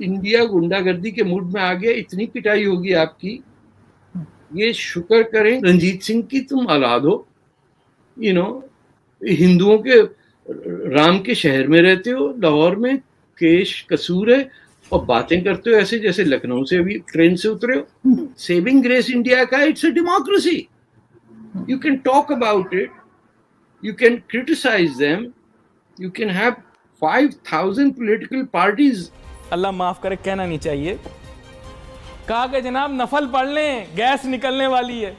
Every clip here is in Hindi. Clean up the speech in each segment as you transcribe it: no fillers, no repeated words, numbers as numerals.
इंडिया गुंडागर्दी के मूड में आ गया, इतनी पिटाई होगी आपकी, ये शुक्र करें रंजीत सिंह की तुम औलाद हो, हिंदुओं के राम के शहर में रहते हो, लाहौर में केश कसूर है, और बातें करते हो ऐसे जैसे लखनऊ से अभी ट्रेन से उतरे हो। सेविंग ग्रेस इंडिया का, it's a democracy, you can talk about it, you can criticize them, you can have 5,000 political parties. अल्लाह माफ करे, कहना नहीं चाहिए। कहा कि जनाब नफल पढ़ लें, गैस निकलने वाली है।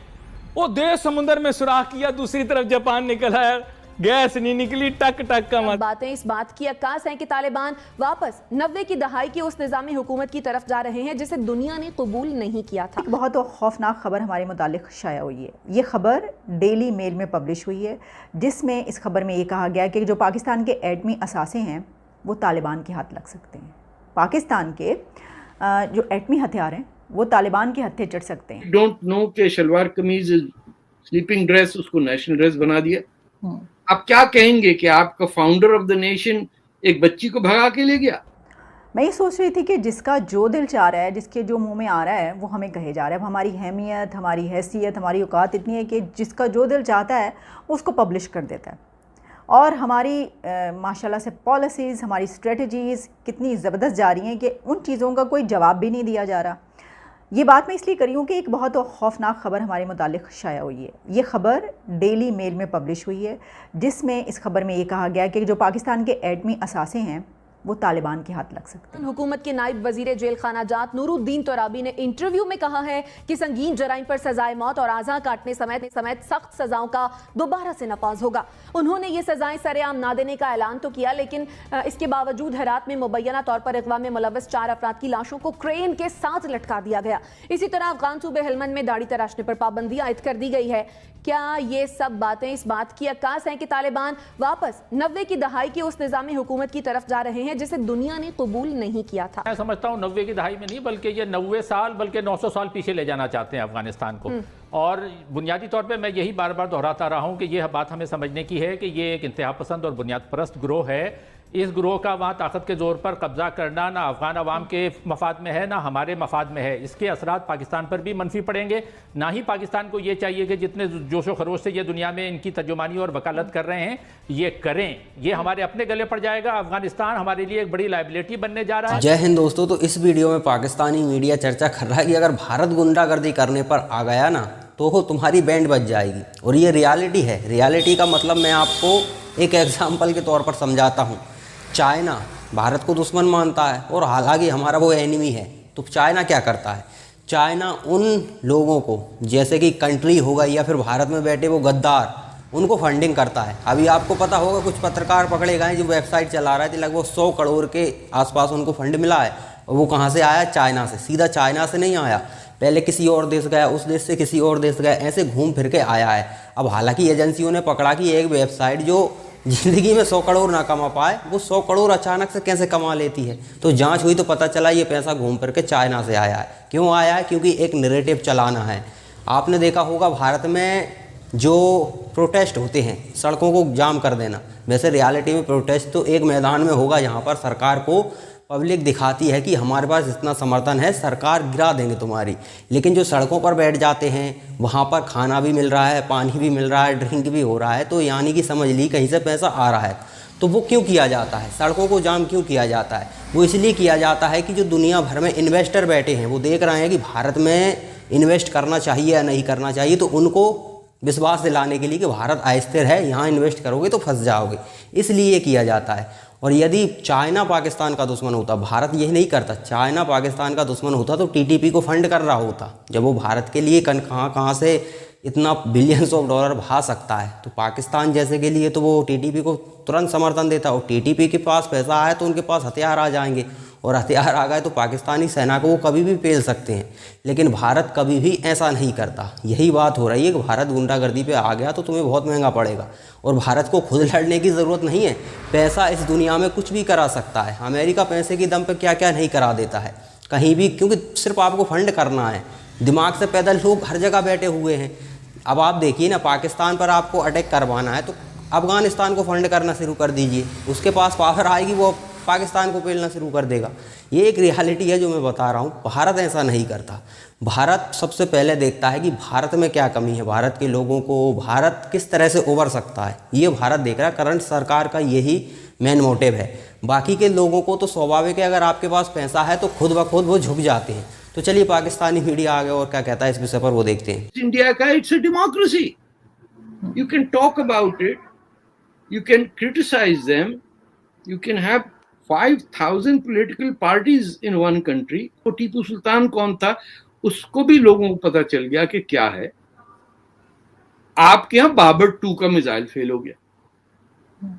वो देश समुद्र में सुराख किया, दूसरी तरफ जापान निकल आया, गैस नहीं निकली, टक टक का मत। बातें इस बात की अक्कास हैं कि तालिबान वापस 90 की दहाई की उस निज़ामी हुकूमत की तरफ जा रहे हैं जिसे दुनिया ने कबूल नहीं किया था। बहुत खौफनाक खबर हमारे मुतालिक शाया हुई है। ये खबर डेली मेल में पब्लिश हुई है, जिसमें इस खबर में ये कहा गया कि जो पाकिस्तान के एटमी असासे हैं वो तालिबान के हाथ लग सकते हैं। पाकिस्तान के जो एटमी हथियार हैं वो तालिबान के हत्थे चढ़ सकते हैं। डोंट नो कि शलवार कमीज स्लीपिंग ड्रेस उसको नेशनल ड्रेस बना दिया। आप क्या कहेंगे कि आपका फाउंडर ऑफ द नेशन एक बच्ची को भगा के ले गया? मैं ये सोच रही थी कि जिसका जो दिल चाह रहा है, जिसके जो मुंह में आ रहा है वो हमें कहे जा रहा है। अब हमारी अहमियत, हमारी हैसियत, हमारी औकात इतनी है कि जिसका जो दिल चाहता है उसको पब्लिश कर देता है। और हमारी माशाल्लाह से पॉलिसीज़, हमारी स्ट्रेटजीज़ कितनी ज़बरदस्त जा रही हैं कि उन चीज़ों का कोई जवाब भी नहीं दिया जा रहा। ये बात मैं इसलिए करी हूँ कि एक बहुत खौफनाक खबर हमारे मुतालिक शाया हुई है। ये खबर डेली मेल में पब्लिश हुई है, जिसमें इस खबर में ये कहा गया कि जो पाकिस्तान के एटमी असासे हैं वो तालिबान के हाथ लग सकते हैं। हुकूमत के नायब वजीर जेल खाना जात नूरुद्दीन तोराबी ने इंटरव्यू में कहा है कि संगीन जराइम पर सजाए मौत और आज़ा काटने समेत सख्त सजाओं का दोबारा से नफाज होगा। उन्होंने ये सजाएं सरेआम ना देने का ऐलान तो किया, लेकिन इसके बावजूद हेरात में मुबैना तौर पर अगवा में मुलव्वस 4 अफराद की लाशों को क्रेन के साथ लटका दिया गया। इसी तरह अफगान सूबे हेलमंद में दाढ़ी तराशने पर पाबंदी आयद कर दी गई है। क्या ये सब बातें इस बात की अक्कास हैं कि तालिबान वापस 90 की दहाई की उस निज़ामी हुकूमत की तरफ जा रहे हैं जिसे दुनिया ने कबूल नहीं किया था? मैं समझता हूँ 90 की दहाई में नहीं, बल्कि ये 90 साल बल्कि 900 साल पीछे ले जाना चाहते हैं अफगानिस्तान को। और बुनियादी तौर पे मैं यही बार बार दोहराता रहा हूँ कि ये बात हमें समझने की है कि ये एक इंतहा पसंद और बुनियाद परस्त ग्रोह है। इस ग्रोह का वहाँ ताकत के जोर पर कब्जा करना ना अफगान अवाम के मफाद में है, ना हमारे मफाद में है। इसके असरात पाकिस्तान पर भी मनफी पड़ेंगे। ना ही पाकिस्तान को ये चाहिए कि जितने जोशो खरोश से ये दुनिया में इनकी तर्जुमानी और वकालत कर रहे हैं ये करें। ये हमारे अपने गले पड़ जाएगा। अफगानिस्तान हमारे लिए एक बड़ी लाइबिलिटी बनने जा रहा है। जय हिंद दोस्तों। तो इस वीडियो में पाकिस्तानी मीडिया चर्चा कर रहा है कि अगर भारत गुंडागर्दी करने पर आ गया ना तो तुम्हारी बैंड बज जाएगी। और ये रियलिटी है। रियलिटी का मतलब मैं आपको एक एग्जाम्पल के तौर पर समझाता हूँ। चाइना भारत को दुश्मन मानता है और हालांकि हमारा वो एनिमी है। तो चाइना क्या करता है? चाइना उन लोगों को, जैसे कि कंट्री होगा या फिर भारत में बैठे वो गद्दार, उनको फंडिंग करता है। अभी आपको पता होगा कुछ पत्रकार पकड़े गए जो वेबसाइट चला रहे थे, लगभग 100 करोड़ के आसपास उनको फंड मिला है। और वो कहाँ से आया? चाइना से। सीधा चाइना से नहीं आया, पहले किसी और देश गया, उस देश से किसी और देश गया, ऐसे घूम फिर के आया है। अब हालांकि एजेंसियों ने पकड़ा कि एक वेबसाइट जो ज़िंदगी में 100 करोड़ ना कमा पाए, वो 100 करोड़ अचानक से कैसे कमा लेती है। तो जांच हुई तो पता चला ये पैसा घूम फिर के चाइना से आया है। क्यों आया है? क्योंकि एक नैरेटिव चलाना है। आपने देखा होगा भारत में जो प्रोटेस्ट होते हैं, सड़कों को जाम कर देना, वैसे रियलिटी में प्रोटेस्ट तो एक मैदान में होगा जहाँ पर सरकार को पब्लिक दिखाती है कि हमारे पास इतना समर्थन है, सरकार गिरा देंगे तुम्हारी। लेकिन जो सड़कों पर बैठ जाते हैं वहाँ पर खाना भी मिल रहा है, पानी भी मिल रहा है, ड्रिंक भी हो रहा है, तो यानी कि समझ ली कहीं से पैसा आ रहा है। तो वो क्यों किया जाता है? सड़कों को जाम क्यों किया जाता है? वो इसलिए किया जाता है कि जो दुनिया भर में इन्वेस्टर बैठे हैं वो देख रहे हैं कि भारत में इन्वेस्ट करना चाहिए या नहीं करना चाहिए, तो उनको विश्वास दिलाने के लिए कि भारत अस्थिर है, यहाँ इन्वेस्ट करोगे तो फंस जाओगे, इसलिए ये किया जाता है। और यदि चाइना पाकिस्तान का दुश्मन होता, भारत यही नहीं करता, चाइना पाकिस्तान का दुश्मन होता तो टीटीपी को फंड कर रहा होता। जब वो भारत के लिए कहाँ से इतना बिलियंस ऑफ डॉलर भा सकता है, तो पाकिस्तान जैसे के लिए तो वो टीटीपी को तुरंत समर्थन देता। और टीटीपी के पास पैसा आए तो उनके पास हथियार आ जाएंगे, और हथियार आ गए तो पाकिस्तानी सेना को वो कभी भी पेल सकते हैं। लेकिन भारत कभी भी ऐसा नहीं करता। यही बात हो रही है कि भारत गुंडागर्दी पे आ गया तो तुम्हें बहुत महंगा पड़ेगा। और भारत को खुद लड़ने की ज़रूरत नहीं है। पैसा इस दुनिया में कुछ भी करा सकता है। अमेरिका पैसे की दम पे क्या क्या नहीं करा देता है कहीं भी, क्योंकि सिर्फ आपको फंड करना है। दिमाग से पैदल लोग हर जगह बैठे हुए हैं। अब आप देखिए ना, पाकिस्तान पर आपको अटैक करवाना है तो अफ़गानिस्तान को फंड करना शुरू कर दीजिए, उसके पास पावर आएगी, वो पाकिस्तान को पेलना शुरू कर देगा। ये एक रियलिटी है जो मैं बता रहा हूँ। भारत ऐसा नहीं करता। भारत सबसे पहले देखता है कि भारत में क्या कमी है, भारत के लोगों को, भारत किस तरह से उभर सकता है, ये भारत देख रहा है। करंट सरकार का यही मेन मोटिव है। बाकी के लोगों को तो स्वाभाविक है, अगर आपके पास पैसा है तो खुद ब खुद वो झुक जाते हैं। तो चलिए पाकिस्तानी मीडिया आ गया और क्या कहता है इस विषय पर वो देखते हैं। इंडिया का it's a democracy, you can talk about it, you can criticize them, you can have 5,000 political parties in one country। तो टीपू सुल्तान कौन था उसको भी लोगों को पता चल गया कि क्या है। आपके यहाँ बाबर 2 का मिसाइल फेल हो गया।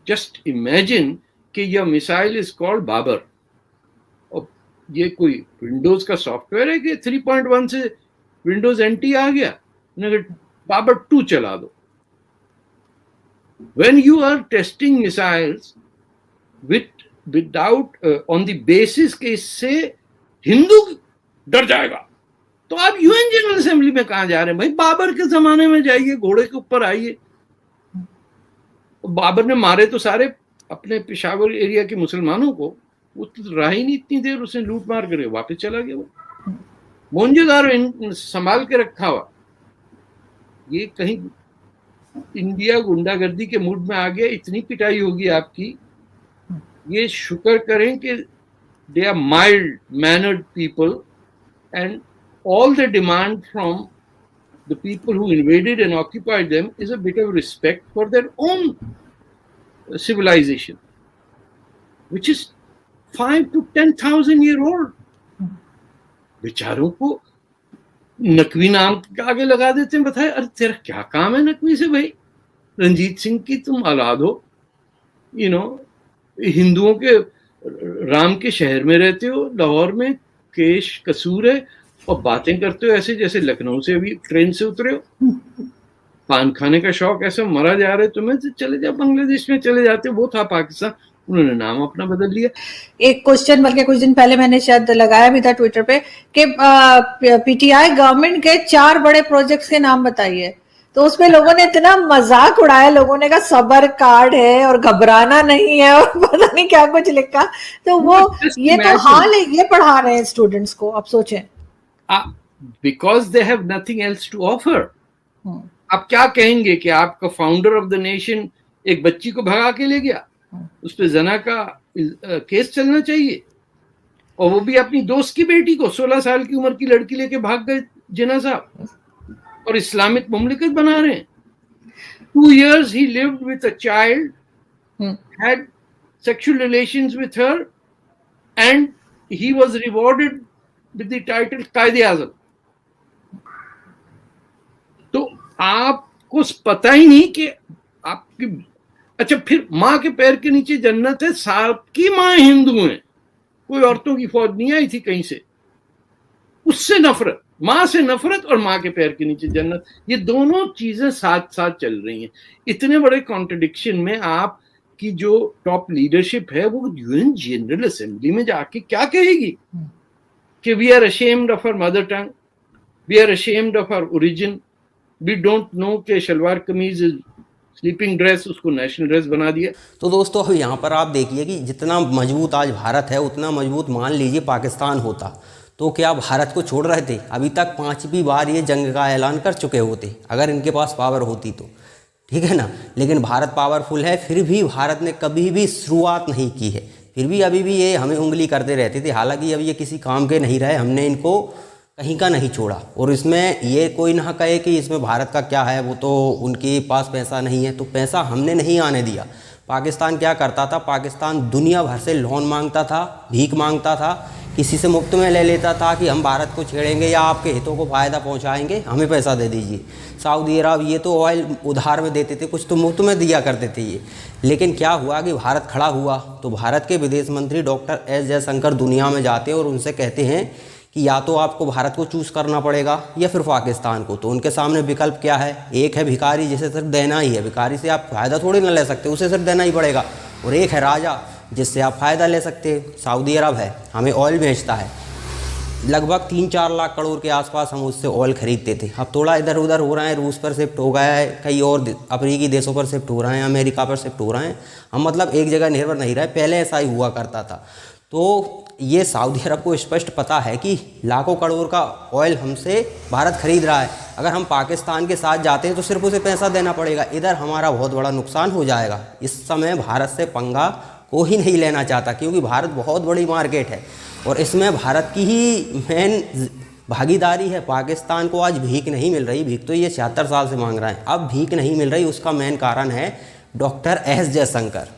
जस्ट इमेजिन कि यह मिसाइल इज कॉल्ड बाबर, और ये कोई विंडोज का सॉफ्टवेयर है कि 3.1 से विंडोज NT आ गया, बाबर 2 चला दो। When you are testing missiles without on the basis के इससे हिंदू डर जाएगा, तो आप UN जनरल असेंबली में कहां जा रहे हैं भाई? बाबर के जमाने में जाइए, घोड़े के ऊपर आइए। बाबर ने मारे तो सारे अपने पेशावर एरिया के मुसलमानों को, वो तो रहा ही नहीं इतनी देर, उसने लूट मार कर वापस चला गया। वो मोहनजोदारो संभाल के रखा हुआ। ये कहीं इंडिया गुंडागर्दी के मूड में आ गया, इतनी पिटाई होगी आपकी। ये शुक्र करें कि they are mild mannered people and all the demand from the people who invaded and occupied them is a bit of respect for their own civilization, which is 5 to 10,000 year old। बेचारों को नकवी नाम के आगे लगा देते हैं। बताए, अरे तेरा क्या काम है नकवी से भाई? रंजीत सिंह की तुम औलाद हो, हिंदुओं के राम के शहर में रहते हो, लाहौर में केश कसूर है, और बातें करते हो ऐसे जैसे लखनऊ से अभी ट्रेन से उतरे हो। पान खाने का शौक ऐसा मरा जा रहा है तुम्हें, तो चले जाओ बांग्लादेश में चले जाते। वो था पाकिस्तान, उन्होंने नाम अपना बदल लिया। एक क्वेश्चन बल्कि कुछ दिन पहले मैंने शायद लगाया भी था ट्विटर पे कि PTI गवर्नमेंट के 4 बड़े प्रोजेक्ट्स के नाम बताइए, तो उसमें लोगों ने इतना मजाक उड़ाया। लोगों ने कहा सबर कार्ड है और घबराना नहीं है और पता नहीं क्या कुछ लिखा। तो वो ये तो हाल है, ये पढ़ा रहे हैं स्टूडेंट्स को। अब सोचें, because they have nothing else to offer. आप क्या कहेंगे कि आपका फाउंडर ऑफ द नेशन एक बच्ची को भगा के ले गया, उस पर जना का केस चलना चाहिए, और वो भी अपनी दोस्त की बेटी को 16 साल की उम्र की लड़की लेके भाग गए जिन्ना साहब, और इस्लामिक मुमलिकत बना रहे हैं। 2 years he lived with a child, had sexual relations with her, and he was rewarded with the title Quaid-e-Azam. तो आपको पता ही नहीं कि आपकी, अच्छा फिर माँ के पैर के नीचे जन्नत है, सबकी माँ हिंदू है, कोई औरतों की फौज नहीं आई थी कहीं से। उससे नफरत, माँ से नफरत और माँ के पैर के नीचे जन्नत, ये दोनों चीजें साथ साथ चल रही हैं। इतने बड़े कॉन्ट्रडिक्शन में आपकी जो टॉप लीडरशिप है वो UN जनरल असेंबली में जाके क्या कहेगी कि we are ashamed of our mother tongue, we are ashamed of our origin, we don't know कि शलवार कमीज स्लीपिंग ड्रेस, उसको नेशनल ड्रेस बना दिया। तो दोस्तों अब यहाँ पर आप देखिए कि जितना मजबूत आज भारत है, उतना मजबूत मान लीजिए पाकिस्तान होता, तो क्या भारत को छोड़ रहे थे? अभी तक 5वीं बार ये जंग का ऐलान कर चुके होते अगर इनके पास पावर होती तो, ठीक है ना। लेकिन भारत पावरफुल है, फिर भी भारत ने कभी भी शुरुआत नहीं की है, फिर भी अभी भी ये हमें उंगली करते रहते थे। हालांकि अब ये किसी काम के नहीं रहे, हमने इनको कहीं का नहीं छोड़ा। और इसमें ये कोई ना कहे कि इसमें भारत का क्या है, वो तो उनके पास पैसा नहीं है, तो पैसा हमने नहीं आने दिया। पाकिस्तान क्या करता था? पाकिस्तान दुनिया भर से लोन मांगता था, भीख मांगता था, किसी से मुफ्त में ले लेता था कि हम भारत को छेड़ेंगे या आपके हितों को फ़ायदा पहुंचाएंगे, हमें पैसा दे दीजिए। सऊदी अरब ये तो ऑयल उधार में देते थे, कुछ तो मुफ्त में दिया करते थे ये। लेकिन क्या हुआ कि भारत खड़ा हुआ, तो भारत के विदेश मंत्री डॉक्टर एस जयशंकर दुनिया में जाते हैं और उनसे कहते हैं कि या तो आपको भारत को चूज़ करना पड़ेगा या फिर पाकिस्तान को। तो उनके सामने विकल्प क्या है? एक है भिखारी जिसे सिर्फ देना ही है, भिखारी से आप फ़ायदा थोड़ी ना ले सकते, उसे सिर्फ देना ही पड़ेगा। और एक है राजा जिससे आप फ़ायदा ले सकते हैं, सऊदी अरब है, हमें ऑयल बेचता है। लगभग 3-4 लाख करोड़ के आसपास हम उससे ऑयल खरीदते थे। अब थोड़ा इधर उधर हो रहा है, रूस पर शिफ्ट हो गया है, कई और अफ्रीकी देशों पर शिफ्ट हो रहे हैं, अमेरिका पर शिफ्ट हो रहे हैं। हम मतलब एक जगह निर्भर नहीं रहे, पहले ऐसा ही हुआ करता था। तो ये सऊदी अरब को स्पष्ट पता है कि लाखों करोड़ का ऑयल हमसे भारत खरीद रहा है। अगर हम पाकिस्तान के साथ जाते हैं तो सिर्फ उसे पैसा देना पड़ेगा, इधर हमारा बहुत बड़ा नुकसान हो जाएगा। इस समय भारत से पंगा कोई नहीं लेना चाहता, क्योंकि भारत बहुत बड़ी मार्केट है और इसमें भारत की ही मेन भागीदारी है। पाकिस्तान को आज भीख नहीं मिल रही, भीख तो ये 76 साल से मांग रहा है, अब भीख नहीं मिल रही, उसका मेन कारण है डॉक्टर एस जयशंकर।